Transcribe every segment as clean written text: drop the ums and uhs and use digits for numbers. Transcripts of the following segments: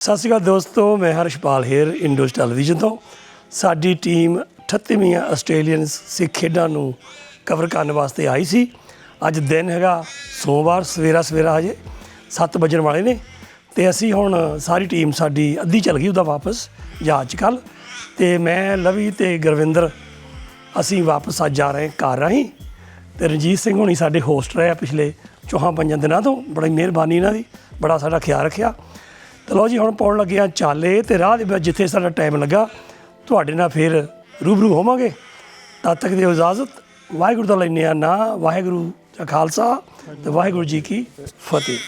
ਸਤਿ ਸ਼੍ਰੀ ਅਕਾਲ ਦੋਸਤੋ, ਮੈਂ ਹਰਸ਼ਪਾਲ ਹੇਰ ਇੰਡੋਜ਼ ਟੈਲੀਵਿਜ਼ਨ ਤੋਂ। ਸਾਡੀ ਟੀਮ 38ਵੀਆਂ ਆਸਟ੍ਰੇਲੀਅਨ ਸਿੱਖ ਖੇਡਾਂ ਨੂੰ ਕਵਰ ਕਰਨ ਵਾਸਤੇ ਆਈ ਸੀ। ਅੱਜ ਦਿਨ ਹੈਗਾ ਸੋਮਵਾਰ, ਸਵੇਰਾ ਹਜੇ 7 ਵੱਜਣ ਵਾਲੇ ਨੇ ਅਤੇ ਅਸੀਂ ਹੁਣ ਸਾਰੀ ਟੀਮ ਸਾਡੀ ਅੱਧੀ ਚੱਲ ਗਈ ਉਹਦਾ ਵਾਪਸ ਜਹਾਜ਼ 'ਚ ਕੱਲ੍ਹ, ਅਤੇ ਮੈਂ ਲਵੀ ਅਤੇ ਗੁਰਵਿੰਦਰ ਅਸੀਂ ਵਾਪਸ ਅੱਜ ਜਾ ਰਹੇ ਘਰ ਰਾਹੀਂ। ਅਤੇ ਰਣਜੀਤ ਸਿੰਘ ਹੋਣੀ ਸਾਡੇ ਹੋਸਟ ਰਹੇ ਆ ਪਿਛਲੇ 4-5 ਦਿਨਾਂ ਤੋਂ। ਬੜੀ ਮਿਹਰਬਾਨੀ ਇਹਨਾਂ ਦੀ, ਬੜਾ ਸਾਡਾ ਖਿਆਲ ਰੱਖਿਆ। ਤੇ ਲਓ ਜੀ, ਹੁਣ ਪਾਉਣ ਲੱਗੇ ਹਾਂ ਚਾਲੇ, ਅਤੇ ਰਾਹ ਦੇ ਵਿੱਚ ਜਿੱਥੇ ਸਾਡਾ ਟਾਈਮ ਲੱਗਾ ਤੁਹਾਡੇ ਨਾਲ ਫਿਰ ਰੂਬਰੂ ਹੋਵਾਂਗੇ। ਤਦ ਤੱਕ ਦਿਓ ਇਜਾਜ਼ਤ। ਵਾਹਿਗੁਰੂ ਦਾ ਲੈਂਦੇ ਹਾਂ ਨਾਂ। ਵਾਹਿਗੁਰੂ ਦਾ ਖਾਲਸਾ ਅਤੇ ਵਾਹਿਗੁਰੂ ਜੀ ਕੀ ਫਤਿਹ।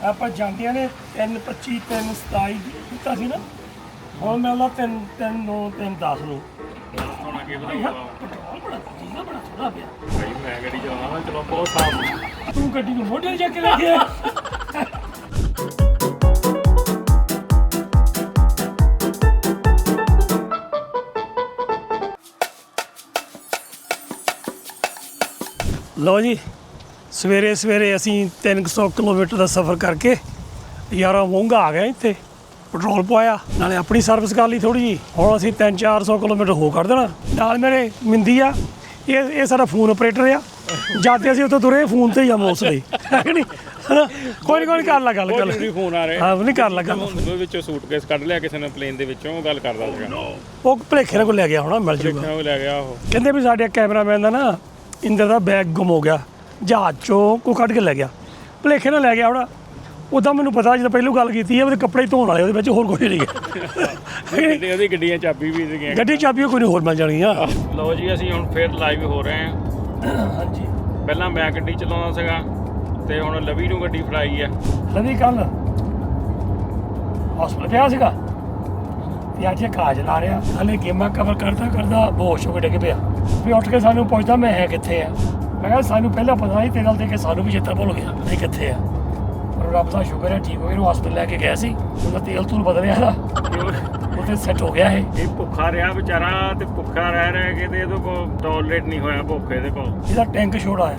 ਆਪਾਂ ਜਾਂਦੀਆਂ ਨੇ 3:25 3:27 ਦਿੱਤਾ ਸੀ ਨਾ, ਹੁਣ ਮਿਲਦਾ 3:09 3:10 ਨੂੰ। ਬੜਾ ਥੋੜਾ ਪਿਆ ਭਾਈ, ਮੈਂ ਗੱਡੀ ਚਲਾਉਣਾ, ਚਲੋ ਬਹੁਤ ਸਾਫ। ਤੂੰ ਗੱਡੀ ਨੂੰ ਮੋਢੇ ਜਾ ਕੇ ਲੈ ਕੇ ਆਇਆ। ਲਓ ਜੀ, ਸਵੇਰੇ ਅਸੀਂ 300 ਕਿਲੋਮੀਟਰ ਦਾ ਸਫ਼ਰ ਕਰਕੇ ਯਾਰਾਂ ਮੋਂਗਾ ਆ ਗਏ ਇੱਥੇ। ਪੈਟਰੋਲ ਪਵਾਇਆ, ਨਾਲੇ ਆਪਣੀ ਸਰਵਿਸ ਕਰ ਲਈ ਥੋੜ੍ਹੀ ਜਿਹੀ। ਹੁਣ ਅਸੀਂ 300-400 ਕਿਲੋਮੀਟਰ ਹੋ ਕਰ ਦੇਣਾ। ਨਾਲ ਮੇਰੇ ਮਿੰਦੀ ਆ, ਇਹ ਸਾਡਾ ਫੋਨ ਆਪਰੇਟਰ ਆ। ਜਾਂਦੇ ਅਸੀਂ ਉੱਥੋਂ ਤੁਰੇ ਫੋਨ ਤੇ ਹੀ ਆ ਮੋਸਟਲੀ, ਹੈ ਕਿ ਨਹੀਂ? ਕੋਈ ਨਹੀਂ ਕਰ ਲਾ ਗੱਲ ਫੋਨ ਆ ਰਹੇ। ਹਾਂ, ਨਹੀਂ ਕਰ ਲਾ ਗੱਲ। ਵਿੱਚੋਂ ਸੂਟਕੇਸ ਕੱਢ ਲਿਆ ਕਿਸੇ ਨੇ ਪਲੇਨ ਦੇ ਵਿੱਚੋਂ, ਗੱਲ ਕਰਦਾ ਸੀਗਾ। ਉਹ ਭੁਲੇਖੇ ਨਾਲ ਕੋਲ ਲੈ ਗਿਆ ਹੋਣਾ, ਮਿਲ ਜੂਗਾ। ਲੈ ਗਿਆ ਉਹ। ਕਹਿੰਦੇ ਵੀ ਸਾਡੇ ਕੈਮਰਾਮੈਨ ਦਾ ਨਾ ਇੰਦਰ ਦਾ ਬੈਗ ਗੁੰਮ ਹੋ ਗਿਆ, ਜਹਾਜ਼ 'ਚੋਂ ਕੋਈ ਕੱਢ ਕੇ ਲੈ ਗਿਆ, ਭੁਲੇਖੇ ਨਾਲ ਲੈ ਗਿਆ ਹੋਣਾ। ਉੱਦਾਂ ਮੈਨੂੰ ਪਤਾ ਜਦੋਂ ਪਹਿਲੋਂ ਗੱਲ ਕੀਤੀ ਹੈ ਉਹਦੇ ਕੱਪੜੇ ਧੋਣ ਵਾਲੇ, ਉਹਦੇ ਵਿੱਚ ਹੋਰ ਕੁਝ ਨਹੀਂ ਗਿਆ। ਉਹਦੀ ਗੱਡੀਆਂ ਚਾਬੀ ਵੀ ਸੀਗੀਆਂ। ਗੱਡੀ ਚਾਬੀ ਕੋਈ ਨਹੀਂ ਹੋਰ ਮਿਲ ਜਾਣੀ ਆ। ਲਓ ਜੀ, ਅਸੀਂ ਹੁਣ ਫਿਰ ਲਾਈਵ ਹੋ ਰਹੇ ਹਾਂ। ਹਾਂਜੀ, ਪਹਿਲਾਂ ਮੈਂ ਗੱਡੀ ਚਲਾਉਂਦਾ ਸੀਗਾ ਤੇ ਹੁਣ ਲਵੀ ਨੂੰ ਗੱਡੀ ਫੜਾਈ ਆ। ਲਵੀ ਕੱਲ ਹਸਪਤਾਲ ਪਿਆ ਸੀਗਾ ਤੇ ਅੱਜ ਇਹ ਕਾਜ ਲਾ ਰਿਹਾ। ਹਾਲੇ ਗੇਮਾਂ ਕਵਰ ਕਰਦਾ ਬੇਹੋਸ਼ ਹੋ ਕੇ ਡਿੱਗ ਪਿਆ। ਵੀ ਉੱਠ ਕੇ ਸਾਨੂੰ ਪੁੱਛਦਾ ਮੈਂ ਹੈ ਕਿੱਥੇ ਆ। ਮੈਂ ਕਿਹਾ ਸਾਨੂੰ ਪਹਿਲਾਂ ਪਤਾ ਸੀ, ਤੇਰੇ ਨਾਲ ਦੇ ਕੇ ਸਾਨੂੰ ਵੀ ਚੇਤਾ ਭੁੱਲ ਗਿਆ ਇਹ ਕਿੱਥੇ ਆ। ਪਰ ਰੱਬ ਦਾ ਸ਼ੁਕਰ ਹੈ ਠੀਕ ਹੋ ਗਿਆ। ਇਹਨੂੰ ਹਸਪਤਾਲ ਲੈ ਕੇ ਗਿਆ ਸੀ, ਉਹਦਾ ਤੇਲ ਤੂਲ ਬਦਲਿਆ ਦਾ, ਉਹਦੇ ਸੈੱਟ ਹੋ ਗਿਆ ਇਹ ਭੁੱਖਾ ਰਿਹਾ ਵਿਚਾਰਾ, ਤੇ ਭੁੱਖਾ ਰਹਿ ਕੇ ਤੇ ਇਹਦੇ ਕੋਲ ਟੋਲਰੇਟ ਨਹੀਂ ਹੋਇਆ ਭੁੱਖ ਇਹਦੇ ਕੋਲ। ਇਹਦਾ ਟੈਂਕ ਛੋੜਾ ਹੈ।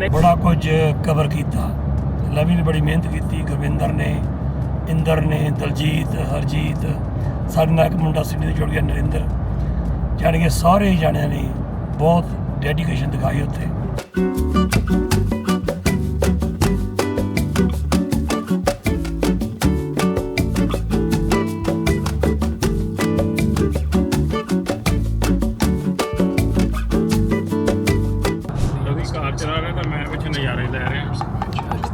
ਬੜਾ ਕੁਝ ਕਵਰ ਕੀਤਾ। ਲਵੀ ਨੇ ਬੜੀ ਮਿਹਨਤ ਕੀਤੀ, ਗੁਰਵਿੰਦਰ ਨੇ, ਇੰਦਰ ਨੇ, ਦਲਜੀਤ, ਹਰਜੀਤ, ਸਾਡੇ ਨਾਲ ਇੱਕ ਮੁੰਡਾ ਸਿੱਧੀ ਤੋਂ ਜੁੜ ਗਿਆ ਨਰਿੰਦਰ। ਜਾਣੀ ਕਿ ਸਾਰੇ ਹੀ ਜਾਣਿਆਂ ਨੇ ਬਹੁਤ ਡੈਡੀਕੇਸ਼ਨ ਦਿਖਾਈ ਉੱਥੇ।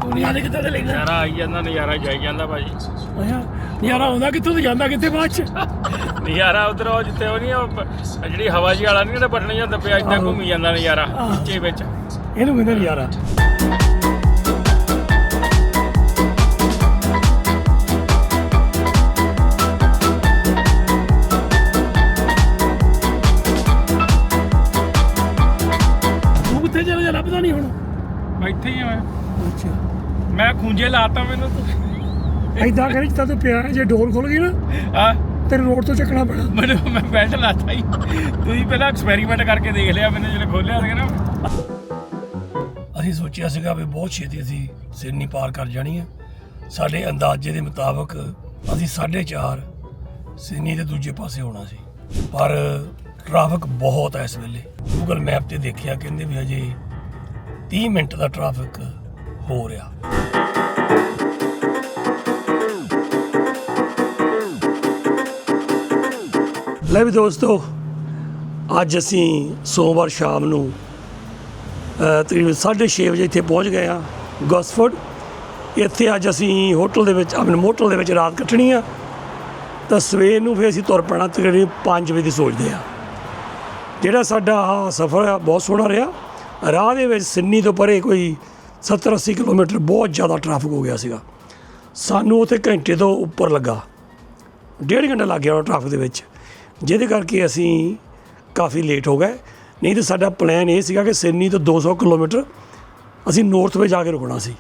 ਨਜ਼ਾਰੇ ਕਿੱਦਾਂ ਦੇ ਲੈਣਾ? ਨਜ਼ਾਰਾ ਆਈ ਜਾਂਦਾ, ਨਜ਼ਾਰਾ ਜਾਈ ਜਾਂਦਾ ਭਾਜੀ। ਨਜ਼ਾਰਾ ਆਉਂਦਾ ਕਿੱਥੋਂ ਤੇ ਜਾਂਦਾ ਕਿੱਥੇ ਬਾਅਦ 'ਚ? ਨਜ਼ਾਰਾ ਉਧਰ ਉਹ ਜਿੱਥੇ ਉਹ ਨਹੀਂ, ਉਹ ਜਿਹੜੀ ਹਵਾ ਜੀ ਵਾਲਾ ਨਹੀਂ ਬਟਨ ਜਾਂ ਦੱਬਿਆ ਏਦਾਂ ਘੁੰਮੀ ਜਾਂਦਾ ਨਜ਼ਾਰਾ ਉੱਚੇ ਵਿੱਚ। ਇਹਨੂੰ ਕਹਿੰਦੇ ਨਜ਼ਾਰਾ। ਤੂੰ ਕਿੱਥੇ ਚਲਾ ਜਾ, ਲੱਭਦਾ ਨਹੀਂ ਹੁਣ? ਮੈਂ ਇੱਥੇ ਹੀ ਆ। ਅੱਛਾ, ਮੈਂ ਖੂੰਜੇ ਲਾਤਾ ਮੈਨੂੰ। ਏਦਾਂ ਕਰੀ ਜਿੱਦਾਂ ਤੂੰ ਪਿਆ, ਜੇ ਡੋਰ ਖੁੱਲ ਗਈ ਨਾ ਹਾਂ, ਤੇਰੇ ਰੋਡ ਤੋਂ ਚੱਕਣਾ ਪੈਣਾ। ਮੈਨੂੰ ਮੈਂ ਬੈਲਟ ਲਾਤਾ ਹੀ। ਤੁਸੀਂ ਪਹਿਲਾਂ ਐਕਸਪੈਰੀਮੈਂਟ ਕਰਕੇ ਦੇਖ ਲਿਆ, ਮੈਨੂੰ ਜਦੋਂ ਖੋਲਿਆ ਸੀਗਾ ਨਾ। ਅਸੀਂ ਸੋਚਿਆ ਸੀਗਾ ਵੀ ਬਹੁਤ ਛੇਤੀ ਅਸੀਂ ਸਿਡਨੀ ਪਾਰ ਕਰ ਜਾਣੀ ਆ। ਸਾਡੇ ਅੰਦਾਜ਼ੇ ਦੇ ਮੁਤਾਬਕ ਅਸੀਂ 4:30 ਸਿਡਨੀ ਦੇ ਦੂਜੇ ਪਾਸੇ ਹੋਣਾ ਸੀ, ਪਰ ਟ੍ਰੈਫਿਕ ਬਹੁਤ ਹੈ ਇਸ ਵੇਲੇ। ਗੂਗਲ ਮੈਪ ਤੇ ਦੇਖਿਆ, ਕਹਿੰਦੇ ਵੀ ਹਜੇ 30 ਮਿੰਟ ਦਾ ਟ੍ਰੈਫਿਕ ਹੋ ਰਿਹਾ। ਲੈ ਵੀ ਦੋਸਤੋ, ਅੱਜ ਅਸੀਂ ਸੋਮਵਾਰ ਸ਼ਾਮ ਨੂੰ ਤਕਰੀਬਨ 6:30 ਵਜੇ ਇੱਥੇ ਪਹੁੰਚ ਗਏ ਹਾਂ ਗੋਸਫੋਰਡ। ਇੱਥੇ ਅੱਜ ਅਸੀਂ ਹੋਟਲ ਦੇ ਵਿੱਚ, ਆਪਣੇ ਮੋਟਲ ਦੇ ਵਿੱਚ ਰਾਤ ਕੱਟਣੀ ਆ। ਤਾਂ ਸਵੇਰ ਨੂੰ ਫਿਰ ਅਸੀਂ ਤੁਰ ਪੈਣਾ ਤਕਰੀਬਨ 5 ਵਜੇ ਦੀ ਸੋਚਦੇ ਆ। ਜਿਹੜਾ ਸਾਡਾ ਆਹ ਸਫ਼ਰ ਆ ਬਹੁਤ ਸੋਹਣਾ ਰਿਹਾ। ਰਾਹ ਦੇ ਵਿੱਚ ਸਿੰਨੀ ਤੋਂ ਪਰੇ ਕੋਈ 70-80 ਕਿਲੋਮੀਟਰ ਬਹੁਤ ਜ਼ਿਆਦਾ ਟ੍ਰੈਫਿਕ ਹੋ ਗਿਆ ਸੀਗਾ। ਸਾਨੂੰ ਉੱਥੇ ਘੰਟੇ ਤੋਂ ਉੱਪਰ ਲੱਗਾ, 1.5 ਘੰਟਾ ਲੱਗ ਗਿਆ ਉਹ ਟ੍ਰੈਫਿਕ ਦੇ ਵਿੱਚ, ਜਿਹਦੇ ਕਰਕੇ ਅਸੀਂ ਕਾਫੀ ਲੇਟ ਹੋ ਗਏ। ਨਹੀਂ ਤਾਂ ਸਾਡਾ ਪਲਾਨ ਇਹ ਸੀਗਾ ਕਿ ਸਿੰਨੀ ਤੋਂ 200 ਕਿਲੋਮੀਟਰ ਅਸੀਂ ਨੌਰਥ ਵੇ ਜਾ ਕੇ ਰੁਕਣਾ ਸੀ,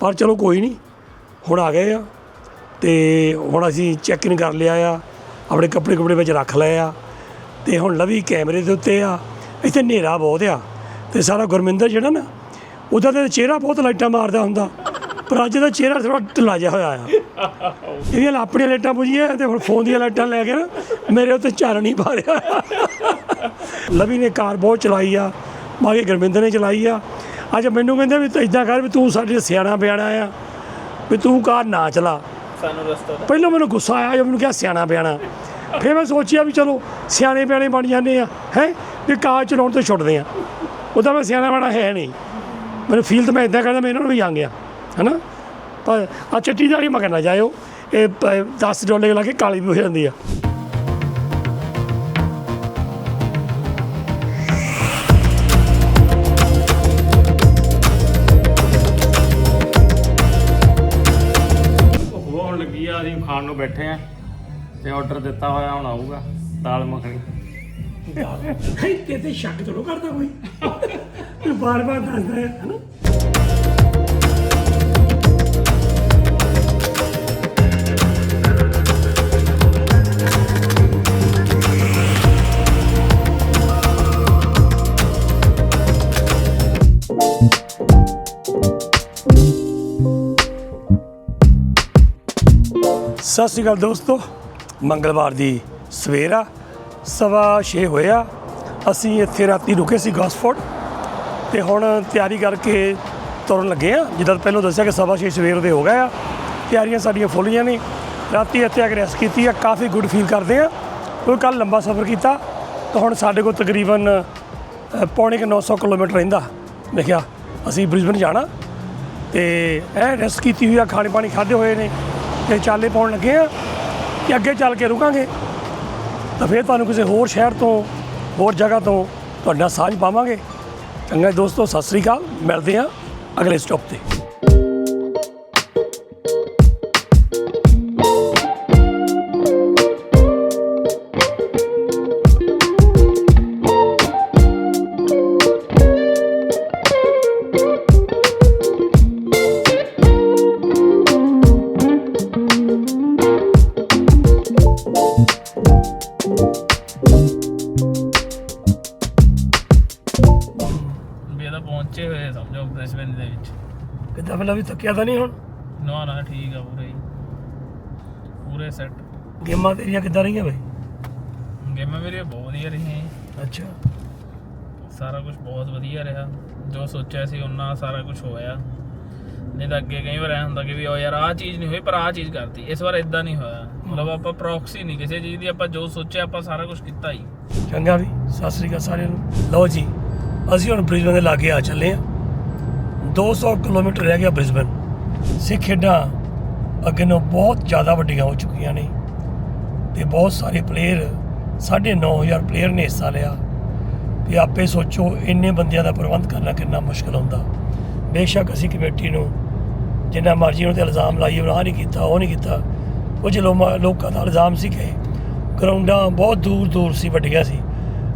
ਪਰ ਚਲੋ ਕੋਈ ਨਹੀਂ, ਹੁਣ ਆ ਗਏ ਆ। ਅਤੇ ਹੁਣ ਅਸੀਂ ਚੈੱਕ ਇਨ ਕਰ ਲਿਆ ਆ, ਆਪਣੇ ਕੱਪੜੇ ਵਿੱਚ ਰੱਖ ਲਏ ਆ, ਅਤੇ ਹੁਣ ਲਵੀ ਕੈਮਰੇ ਦੇ ਉੱਤੇ ਆ। ਇੱਥੇ ਹਨੇਰਾ ਬਹੁਤ ਆ, ਅਤੇ ਸਾਡਾ ਗੁਰਮਿੰਦਰ ਜਿਹੜਾ ਨਾ, ਉਹਦਾ ਤਾਂ ਚਿਹਰਾ ਬਹੁਤ ਲਾਈਟਾਂ ਮਾਰਦਾ ਹੁੰਦਾ, ਪਰ ਅੱਜ ਦਾ ਚਿਹਰਾ ਥੋੜ੍ਹਾ ਢਿੱਲਾ ਜਿਹਾ ਹੋਇਆ ਆ। ਇਹਦੀਆਂ ਆਪਣੀਆਂ ਲਾਈਟਾਂ ਪੁੱਜੀਆਂ ਅਤੇ ਹੁਣ ਫੋਨ ਦੀਆਂ ਲਾਈਟਾਂ ਲੈ ਕੇ ਨਾ ਮੇਰੇ ਉੱਤੇ ਚਾਨਣ ਨਹੀਂ ਪਾ ਰਿਹਾ। ਲਵੀ ਨੇ ਕਾਰ ਬਹੁਤ ਚਲਾਈ ਆ, ਬਾਕੀ ਗੁਰਮਿੰਦਰ ਨੇ ਚਲਾਈ ਆ। ਅੱਜ ਮੈਨੂੰ ਕਹਿੰਦੇ ਵੀ ਇੱਦਾਂ ਕਰ ਵੀ ਤੂੰ ਸਾਡੇ ਸਿਆਣਾ ਬਿਆਣਾ ਆ, ਵੀ ਤੂੰ ਕਾਰ ਨਾ ਚਲਾ। ਸਾਨੂੰ ਰਸਤਾ ਪਹਿਲਾਂ ਮੈਨੂੰ ਗੁੱਸਾ ਆਇਆ ਜਦੋਂ ਮੈਨੂੰ ਕਿਹਾ ਸਿਆਣਾ ਬਿਆਣਾ, ਫਿਰ ਮੈਂ ਸੋਚਿਆ ਵੀ ਚਲੋ ਸਿਆਣੇ ਬਿਆਣੇ ਬਣ ਜਾਂਦੇ ਆ, ਹੈ ਵੀ ਕਾਰ ਚਲਾਉਣ ਤੋਂ ਛੁੱਟਦੇ ਆ। ਉਹਦਾ ਮੈਂ ਸਿਆਣਾ ਬਿਆਣਾ ਹੈ ਨਹੀਂ, ਮੈਨੂੰ ਫੀਲ ਤਾਂ ਮੈਂ ਇੱਦਾਂ ਕਰਦਾ ਮੈਂ ਇਹਨਾਂ ਨੂੰ ਵੀ ਜਾਂਗਿਆ ਹੈ ਨਾ। ਪਰ ਆ ਚਿੱਟੀ ਦਾੜੀ ਮਗਰ ਨਾ ਜਾਇਓ, ਇਹ $10 ਲਾ ਕੇ ਕਾਲੀ ਵੀ ਹੋ ਜਾਂਦੀ ਆ। ਹੋਣ ਲੱਗੀ ਆ, ਅਸੀਂ ਖਾਣ ਨੂੰ ਬੈਠੇ ਆ ਤੇ ਆਰਡਰ ਦਿੱਤਾ ਹੋਇਆ, ਹੁਣ ਆਊਗਾ ਦਾਲ ਮੱਖਣੀ। ਤੇ ਸ਼ੱਕ ਥੋੜ੍ਹਾ ਕਰਦਾ ਕੋਈ, ਬਾਰ-ਬਾਰ ਦੱਸਦਾ ਹੈ ਨਾ। ਸਤਿ ਸ਼੍ਰੀ ਅਕਾਲ ਦੋਸਤੋ, ਮੰਗਲਵਾਰ ਦੀ ਸਵੇਰ ਆ, 6:15 ਹੋਏ ਆ। ਅਸੀਂ ਇੱਥੇ ਰਾਤੀ ਰੁਕੇ ਸੀ ਗੋਸਫੋਰਡ, ਅਤੇ ਹੁਣ ਤਿਆਰੀ ਕਰਕੇ ਤੁਰਨ ਲੱਗੇ ਆ। ਜਿੱਦਾਂ ਪਹਿਲਾਂ ਦੱਸਿਆ ਕਿ 6:15 ਸਵੇਰ ਦੇ ਹੋ ਗਏ ਆ। ਤਿਆਰੀਆਂ ਸਾਡੀਆਂ ਫੁੱਲੀਆਂ ਨੇ। ਰਾਤੀ ਇੱਥੇ ਆ ਕੇ ਰੈਸਟ ਕੀਤੀ ਆ, ਕਾਫੀ ਗੁੱਡ ਫੀਲ ਕਰਦੇ ਆ ਕਿਉਂਕਿ ਕੱਲ੍ਹ ਲੰਬਾ ਸਫ਼ਰ ਕੀਤਾ। ਤਾਂ ਹੁਣ ਸਾਡੇ ਕੋਲ ਤਕਰੀਬਨ ਪੌਣੇ 900 ਕਿਲੋਮੀਟਰ ਰਹਿੰਦਾ। ਮੈਂ ਕਿਹਾ ਅਸੀਂ ਬ੍ਰਿਸਬਨ ਜਾਣਾ, ਅਤੇ ਇਹ ਰੈਸਟ ਕੀਤੀ ਹੋਈ ਆ, ਖਾਣੇ ਪਾਣੀ ਖਾਧੇ ਹੋਏ ਨੇ, ਅਤੇ ਚਾਲੇ ਪਾਉਣ ਲੱਗੇ ਆ ਕਿ ਅੱਗੇ ਚੱਲ ਕੇ ਰੁਕਾਂਗੇ ਤਾਂ ਫਿਰ ਤੁਹਾਨੂੰ ਕਿਸੇ ਹੋਰ ਸ਼ਹਿਰ ਤੋਂ, ਹੋਰ ਜਗ੍ਹਾ ਤੋਂ ਤੁਹਾਡੇ ਨਾਲ ਸਾਂਝ ਪਾਵਾਂਗੇ। ਚੰਗਾ ਦੋਸਤੋ, ਸਤਿ ਸ਼੍ਰੀ ਅਕਾਲ, ਮਿਲਦੇ ਹਾਂ ਅਗਲੇ ਸਟਾਪ 'ਤੇ। ਪਹੁੰਚੇ ਹੋਏ ਸਮਝੋ ਬ੍ਰਿਸਬਨ ਦੇ ਵਿੱਚ। ਕਿੱਦਾਂ ਪਹਿਲਾਂ ਵੀ ਥੱਕਿਆ ਤਾਂ ਨਹੀਂ ਹੁਣ? ਨਾ ਠੀਕ ਆ, ਪੂਰੇ ਸੈੱਟ। ਗੇਮਾਂ ਤੇਰੀਆਂ ਕਿੱਦਾਂ ਰਹੀਆਂ ਬਈ? ਗੇਮਾਂ ਮੇਰੀਆਂ ਬਹੁਤ ਵਧੀਆ ਰਹੀਆਂ। ਅੱਛਾ, ਸਾਰਾ ਕੁਝ ਬਹੁਤ ਵਧੀਆ ਰਿਹਾ, ਜੋ ਸੋਚਿਆ ਸੀ ਉਹਨਾਂ ਸਾਰਾ ਕੁਝ ਹੋਇਆ। ਨਹੀਂ ਤਾਂ ਅੱਗੇ ਕਈ ਵਾਰ ਐਂ ਹੁੰਦਾ ਕਿ ਵੀ ਉਹ ਯਾਰ ਆਹ ਚੀਜ਼ ਨਹੀਂ ਹੋਈ, ਪਰ ਆਹ ਚੀਜ਼ ਕਰਤੀ। ਇਸ ਵਾਰ ਇਦਾਂ ਨਹੀਂ ਹੋਇਆ, ਮਤਲਬ ਆਪਾਂ ਪ੍ਰੋਕਸੀ ਨਹੀਂ ਕਿਸੇ ਚੀਜ਼ ਦੀ, ਆਪਾਂ ਜੋ ਸੋਚਿਆ ਆਪਾਂ ਸਾਰਾ ਕੁਝ ਕੀਤਾ ਹੀ। ਚੰਗਾ ਵੀ, ਸਤਿ ਸ਼੍ਰੀ ਅਕਾਲ ਸਾਰਿਆਂ ਨੂੰ। ਲਓ ਜੀ, ਅਸੀਂ ਹੁਣ ਬ੍ਰਿਸਬਨ ਦੇ ਲਾਗੇ ਆ ਚੱਲੇ ਹਾਂ। 200 ਕਿਲੋਮੀਟਰ ਰਹਿ ਗਿਆ ਬ੍ਰਿਸਬਨ। ਸਿੱਖ ਖੇਡਾਂ ਅੱਗੇ ਨੂੰ ਬਹੁਤ ਜ਼ਿਆਦਾ ਵੱਡੀਆਂ ਹੋ ਚੁੱਕੀਆਂ ਨੇ, ਅਤੇ ਬਹੁਤ ਸਾਰੇ ਪਲੇਅਰ, 9,500 ਪਲੇਅਰ ਨੇ ਹਿੱਸਾ ਲਿਆ। ਅਤੇ ਆਪੇ ਸੋਚੋ ਇੰਨੇ ਬੰਦਿਆਂ ਦਾ ਪ੍ਰਬੰਧ ਕਰਨਾ ਕਿੰਨਾ ਮੁਸ਼ਕਿਲ ਹੁੰਦਾ। ਬੇਸ਼ੱਕ ਅਸੀਂ ਕਮੇਟੀ ਨੂੰ ਜਿੰਨਾ ਮਰਜ਼ੀ ਉਹਨਾਂ 'ਤੇ ਇਲਜ਼ਾਮ ਲਾਈਏ, ਆਹ ਨਹੀਂ ਕੀਤਾ, ਉਹ ਨਹੀਂ ਕੀਤਾ। ਕੁਝ ਲੋਕਾਂ ਦਾ ਇਲਜ਼ਾਮ ਸੀ ਕਿ ਗਰਾਊਂਡਾਂ ਬਹੁਤ ਦੂਰ ਦੂਰ ਸੀ, ਵੱਡੀਆਂ ਸੀ।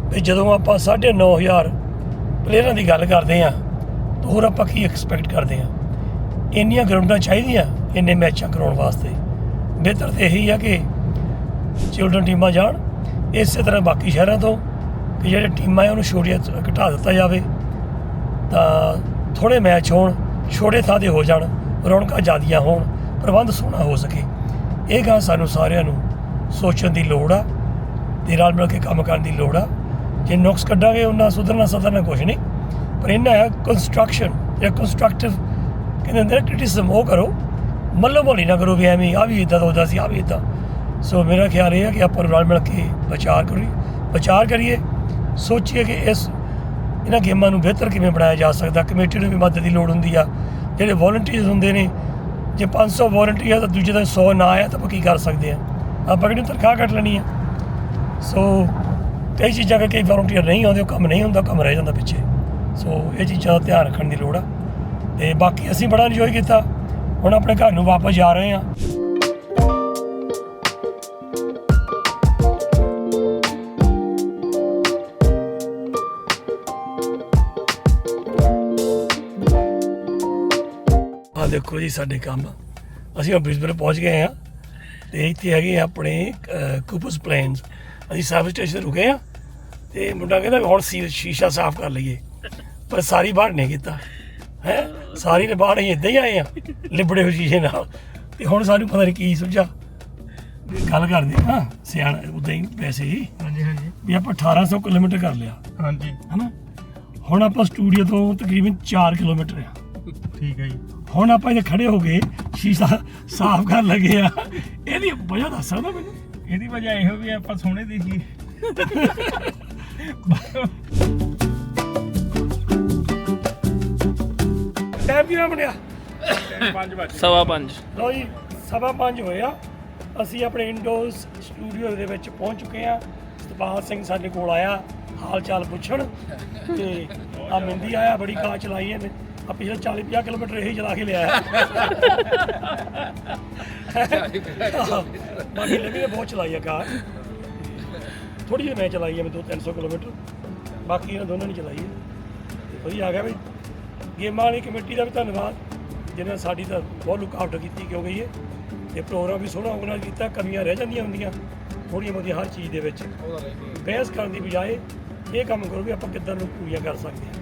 ਅਤੇ ਜਦੋਂ ਆਪਾਂ 9,500 ਪਲੇਅਰਾਂ ਦੀ ਗੱਲ ਕਰਦੇ ਹਾਂ ਤਾਂ ਹੋਰ ਆਪਾਂ ਕੀ ਐਕਸਪੈਕਟ ਕਰਦੇ ਹਾਂ? ਇੰਨੀਆਂ ਗਰਾਊਂਡਾਂ ਚਾਹੀਦੀਆਂ ਇੰਨੇ ਮੈਚਾਂ ਕਰਾਉਣ ਵਾਸਤੇ। ਬਿਹਤਰ ਤਾਂ ਇਹੀ ਆ ਕਿ ਚਿਲਡਰਨ ਟੀਮਾਂ ਜਾਣ, ਇਸੇ ਤਰ੍ਹਾਂ ਬਾਕੀ ਸ਼ਹਿਰਾਂ ਤੋਂ ਕਿ ਜਿਹੜੇ ਟੀਮਾਂ ਹੈ ਉਹਨੂੰ ਛੋਟੀਆਂ ਘਟਾ ਦਿੱਤਾ ਜਾਵੇ, ਤਾਂ ਥੋੜ੍ਹੇ ਮੈਚ ਹੋਣ, ਛੋਟੇ ਥਾਂ 'ਤੇ ਹੋ ਜਾਣ, ਰੌਣਕਾਂ ਜ਼ਿਆਦੀਆਂ ਹੋਣ, ਪ੍ਰਬੰਧ ਸੋਹਣਾ ਹੋ ਸਕੇ। ਇਹ ਗੱਲ ਸਾਨੂੰ ਸਾਰਿਆਂ ਨੂੰ ਸੋਚਣ ਦੀ ਲੋੜ ਆ ਅਤੇ ਰਲ ਮਿਲ ਕੇ ਕੰਮ ਕਰਨ ਦੀ ਲੋੜ ਆ। ਜੇ ਨੁਕਸ ਕੱਢਾਂਗੇ ਉਹਨਾਂ ਸੁਧਰਨਾ ਕੁਛ ਨਹੀਂ, ਪਰ ਇਹਨਾਂ ਹੈ ਕੰਸਟਰਕਸ਼ਨ ਜਾਂ ਕੰਸਟਰਕਟਿਵ ਕਹਿੰਦੇ ਹੁੰਦੇ ਨਾ, ਕ੍ਰਿਟਿਸਿਜ਼ਮ ਉਹ ਕਰੋ, ਮੱਲੋ ਮੋਲੀ ਨਾ ਕਰੋ ਵੀ ਐਵੇਂ ਆਹ ਵੀ ਇੱਦਾਂ ਦਾ ਹੁੰਦਾ ਸੀ, ਆਹ ਵੀ ਇੱਦਾਂ। ਸੋ ਮੇਰਾ ਖਿਆਲ ਇਹ ਹੈ ਕਿ ਆਪਾਂ ਰਲ ਮਿਲ ਕੇ ਵਿਚਾਰ ਕਰੀਏ, ਸੋਚੀਏ ਕਿ ਇਹਨਾਂ ਗੇਮਾਂ ਨੂੰ ਬਿਹਤਰ ਕਿਵੇਂ ਬਣਾਇਆ ਜਾ ਸਕਦਾ। ਕਮੇਟੀ ਨੂੰ ਵੀ ਮਦਦ ਦੀ ਲੋੜ ਹੁੰਦੀ ਆ। ਜਿਹੜੇ ਵੋਲੰਟੀਅਰਸ ਹੁੰਦੇ ਨੇ, ਜੇ 500 ਵੋਲੰਟੀਅਰ ਤਾਂ ਦੂਜੇ ਦਿਨ 100 ਨਾ ਆਇਆ ਤਾਂ ਆਪਾਂ ਕੀ ਕਰ ਸਕਦੇ ਹਾਂ? ਆਪਾਂ ਕਿਹੜੀ ਤਨਖਾਹ ਕੱਟ ਲੈਣੀ ਆ। ਸੋ ਕਈ ਚੀਜ਼ਾਂ ਕਈ ਵਲੰਟੀਅਰ ਨਹੀਂ ਆਉਂਦੇ, ਉਹ ਕੰਮ ਨਹੀਂ ਹੁੰਦਾ, ਕੰਮ ਰਹਿ ਜਾਂਦਾ ਪਿੱਛੇ। ਸੋ ਇਹ ਚੀਜ਼ਾਂ ਦਾ ਧਿਆਨ ਰੱਖਣ ਦੀ ਲੋੜ ਆ। ਤੇ ਬਾਕੀ ਅਸੀਂ ਬੜਾ ਇੰਜੋਏ ਕੀਤਾ। ਹੁਣ ਆਪਣੇ ਘਰ ਨੂੰ ਵਾਪਸ ਜਾ ਰਹੇ ਹਾਂ। ਆ ਦੇਖੋ ਜੀ ਸਾਡੇ ਕੰਮ, ਅਸੀਂ ਹੁਣ ਬ੍ਰਿਸਬਨ ਪਹੁੰਚ ਗਏ ਹਾਂ ਤੇ ਇੱਥੇ ਹੈਗੇ ਆ ਆਪਣੇ ਕੂਪਰਸ ਪਲੇਨਸ। ਅਸੀਂ ਸਰਵਿਸ ਸਟੇਸ਼ਨ ਰੁਕੇ ਆ ਤੇ ਮੁੰਡਾ ਕਹਿੰਦਾ ਵੀ ਹੁਣ ਸ਼ੀਸ਼ਾ ਸਾਫ਼ ਕਰ ਲਈਏ, ਪਰ ਸਾਰੀ ਬਾਹਰ ਨਹੀਂ ਕੀਤਾ ਹੈ। ਸਾਰੀ ਨੇ ਬਾਹਰ ਅਸੀਂ ਇੱਦਾਂ ਹੀ ਆਏ ਆ ਲਿਬੜੇ ਹੋਏ ਸ਼ੀਸ਼ੇ ਨਾਲ। ਤੇ ਹੁਣ ਸਾਨੂੰ ਪਤਾ ਨਹੀਂ ਕੀ ਸੁਝਾ ਗੱਲ ਕਰਦੇ ਹਾਂ ਸਿਆਣਾ ਉੱਦਾਂ ਹੀ ਵੈਸੇ ਹੀ। ਹਾਂਜੀ ਹਾਂਜੀ ਵੀ ਆਪਾਂ 1800 ਕਿਲੋਮੀਟਰ ਕਰ ਲਿਆ ਹਾਂਜੀ ਹਨਾ। ਹੁਣ ਆਪਾਂ ਸਟੂਡੀਓ ਤੋਂ ਤਕਰੀਬਨ 4 ਕਿਲੋਮੀਟਰ ਆ। ਠੀਕ ਹੈ ਜੀ। ਹੁਣ ਆਪਾਂ ਇੱਥੇ ਖੜੇ ਹੋ ਗਏ ਸ਼ੀਸ਼ਾ ਸਾਫ਼ ਕਰਨ ਲੱਗੇ ਆ। ਇਹਦੀ ਵਜ੍ਹਾ ਦੱਸ ਸਕਦਾ ਮੈਨੂੰ? ਇਹਦੀ ਵਜ੍ਹਾ ਇਹੋ ਵੀ ਆਪਾਂ ਸੋਹਣੇ ਦਿਖੀਏ। ਟਾਈਮ ਕਿਵੇਂ ਬਣਿਆ? 5:15 ਲਓ ਜੀ 5:15 ਹੋਏ ਆ। ਅਸੀਂ ਆਪਣੇ ਇੰਡੋਜ਼ ਸਟੂਡੀਓ ਦੇ ਵਿੱਚ ਪਹੁੰਚ ਚੁੱਕੇ ਆ। ਸਤਪਾਲ ਸਿੰਘ ਸਾਡੇ ਕੋਲ ਆਇਆ ਹਾਲ ਚਾਲ ਪੁੱਛਣ ਤੇ ਆ ਮਿੰਦੀ ਆਇਆ, ਬੜੀ ਕਾਰ ਚਲਾਈ ਇਹਨੇ। ਆ ਪਿਛਲੇ 40-50 ਕਿਲੋਮੀਟਰ ਇਹੀ ਚਲਾ ਕੇ ਲਿਆਇਆ। ਬਾਕੀ ਲੱਗੀ ਨੇ ਬਹੁਤ ਚਲਾਈ ਆ ਕਾਰ, ਥੋੜੀ ਜਿਹੀ ਮੈਂ ਚਲਾਈ ਹੈ, ਮੈਂ 200-300 ਕਿਲੋਮੀਟਰ, ਬਾਕੀ ਇਹਨਾਂ ਦੋਨਾਂ ਨੇ ਚਲਾਈ ਹੈ। ਤੇ ਵਧੀਆ ਆ ਗਿਆ ਬਈ। ਗੇਮਾਂ ਵਾਲੀ ਕਮੇਟੀ ਦਾ ਵੀ ਧੰਨਵਾਦ, ਜਿਹਨੇ ਸਾਡੀ ਤਾਂ ਬਹੁਤ ਲੁੱਕ ਆਊਟ ਕੀਤੀ ਕਿਉਂ ਗਈ ਹੈ। ਤੇ ਪ੍ਰੋਗਰਾਮ ਵੀ ਸੋਹਣਾ ਆਰਗੇਨਾਈਜ਼ ਕੀਤਾ। ਕਮੀਆਂ ਰਹਿ ਜਾਂਦੀਆਂ ਹੁੰਦੀਆਂ ਥੋੜ੍ਹੀਆਂ ਬਹੁਤੀਆਂ ਹਰ ਚੀਜ਼ ਦੇ ਵਿੱਚ। ਬਹਿਸ ਕਰਨ ਦੀ ਬਜਾਏ ਇਹ ਕੰਮ ਕਰੋ ਵੀ ਆਪਾਂ ਕਿੱਦਾਂ ਨੂੰ ਪੂਰੀਆਂ ਕਰ ਸਕਦੇ ਹਾਂ।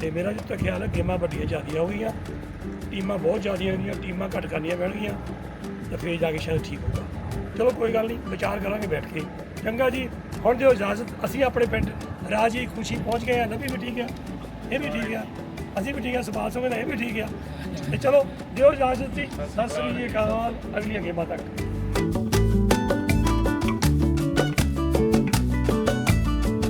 ਤੇ ਮੇਰਾ ਜਿੱਥੇ ਖਿਆਲ ਹੈ ਗੇਮਾਂ ਵੱਡੀਆਂ ਜ਼ਿਆਦੀਆਂ ਹੋ ਗਈਆਂ, ਟੀਮਾਂ ਬਹੁਤ ਜ਼ਿਆਦੀਆਂ ਹੋ ਗਈਆਂ, ਟੀਮਾਂ ਘੱਟ ਕਰਨੀਆਂ ਪੈਣਗੀਆਂ ਤਾਂ ਫਿਰ ਜਾ ਕੇ ਸ਼ਾਇਦ ਠੀਕ ਹੋਊਗਾ। ਚਲੋ ਕੋਈ ਗੱਲ ਨਹੀਂ, ਵਿਚਾਰ ਕਰਾਂਗੇ ਬੈਠ ਕੇ। ਚੰਗਾ ਜੀ, ਹੁਣ ਦਿਓ ਇਜਾਜ਼ਤ। ਅਸੀਂ ਆਪਣੇ ਪਿੰਡ ਰਾਜੀ ਖੁਸ਼ੀ ਪਹੁੰਚ ਗਏ ਹਾਂ। ਨਵੀਂ ਵੀ ਠੀਕ ਆ, ਇਹ ਵੀ ਠੀਕ ਆ, ਅਸੀਂ ਵੀ ਠੀਕ ਆ, ਸੁਭਾਸ਼ ਸਿੰਘ ਦਾ ਇਹ ਵੀ ਠੀਕ ਆ। ਤੇ ਚਲੋ ਦਿਓ ਇਜਾਜ਼ਤ ਜੀ। ਸਤਿ ਸ੍ਰੀ ਅਕਾਲ, ਅਗਲੀਆਂ ਗੇਮਾਂ ਤੱਕ।